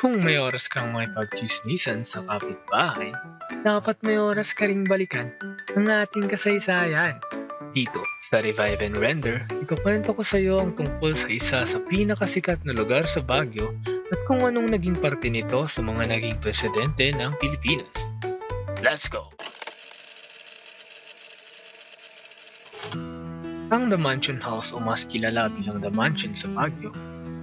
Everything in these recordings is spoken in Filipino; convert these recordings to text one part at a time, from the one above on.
Kung may oras kang makipagchismisan sa kapitbahay, dapat may oras ka ring balikan ang ating kasaysayan. Dito sa Revive and Render, ikukwento ko sa iyo ang tungkol sa isa sa pinakasikat na lugar sa Baguio at kung anong naging parte nito sa mga naging presidente ng Pilipinas. Let's go! Ang The Mansion House o mas kilala bilang The Mansion sa Baguio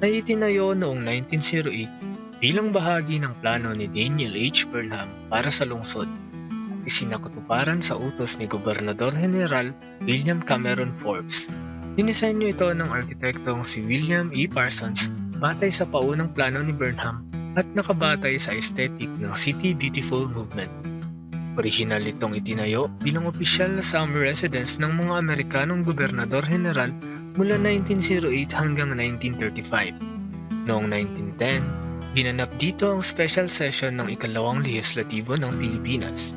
ay itinayo noong 1908 bilang bahagi ng plano ni Daniel H. Burnham para sa lungsod at isinakatuparan sa utos ni Gobernador General William Cameron Forbes. Dinisenyo ito ng arkitektong si William E. Parsons batay sa paunang plano ni Burnham at nakabatay sa aesthetic ng City Beautiful movement. Orihinal itong itinayo bilang opisyal na summer residence ng mga Amerikanong Gobernador General mula 1908 hanggang 1935. Noong 1910, ginanap dito ang special session ng ikalawang lehislatibo ng Pilipinas.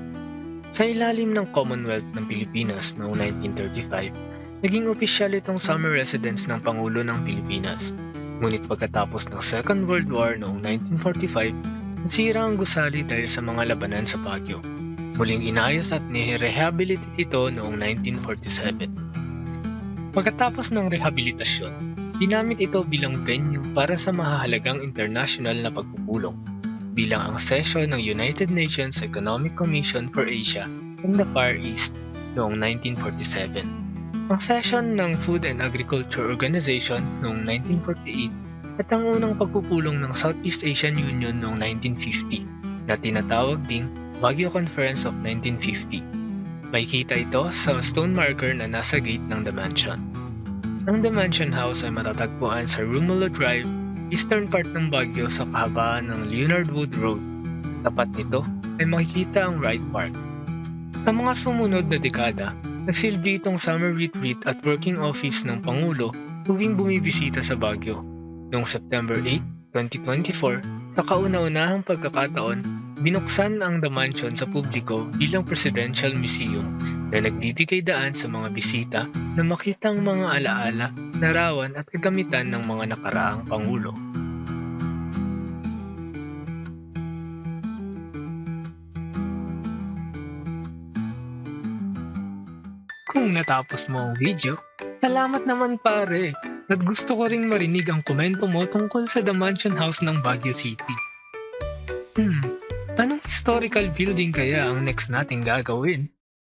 Sa ilalim ng Commonwealth ng Pilipinas noong 1935, naging opisyal itong summer residence ng Pangulo ng Pilipinas. Ngunit pagkatapos ng Second World War noong 1945, nasira ang gusali dahil sa mga labanan sa Baguio. Muling inayos at nirehabilitate ito noong 1947. Pagkatapos ng rehabilitasyon, ginamit ito bilang venue para sa mahahalagang international na pagpupulong, bilang ang session ng United Nations Economic Commission for Asia and the Far East noong 1947, ang session ng Food and Agriculture Organization noong 1948 at ang unang pagpupulong ng Southeast Asian Union noong 1950 na tinatawag ding Baguio Conference of 1950. Makikita ito sa stone marker na nasa gate ng The Mansion. Ang The Mansion House ay matatagpuan sa Romulo Drive, eastern part ng Baguio sa kahabaan ng Leonard Wood Road. Sa tapat nito ay makikita ang Wright Park. Sa mga sumunod na dekada, nagsilbi itong summer retreat at working office ng Pangulo tuwing bumibisita sa Baguio. Noong September 8, 2024, sa kauna-unahang pagkakataon, binuksan ang The Mansion sa publiko bilang Presidential Museum na nagbibigay daan sa mga bisita na makita ang mga alaala, larawan at kagamitan ng mga nakaraang Pangulo. Kung natapos mo ang video, salamat naman pare! At gusto ko ring marinig ang komento mo tungkol sa The Mansion House ng Baguio City. Anong historical building kaya ang next nating gagawin?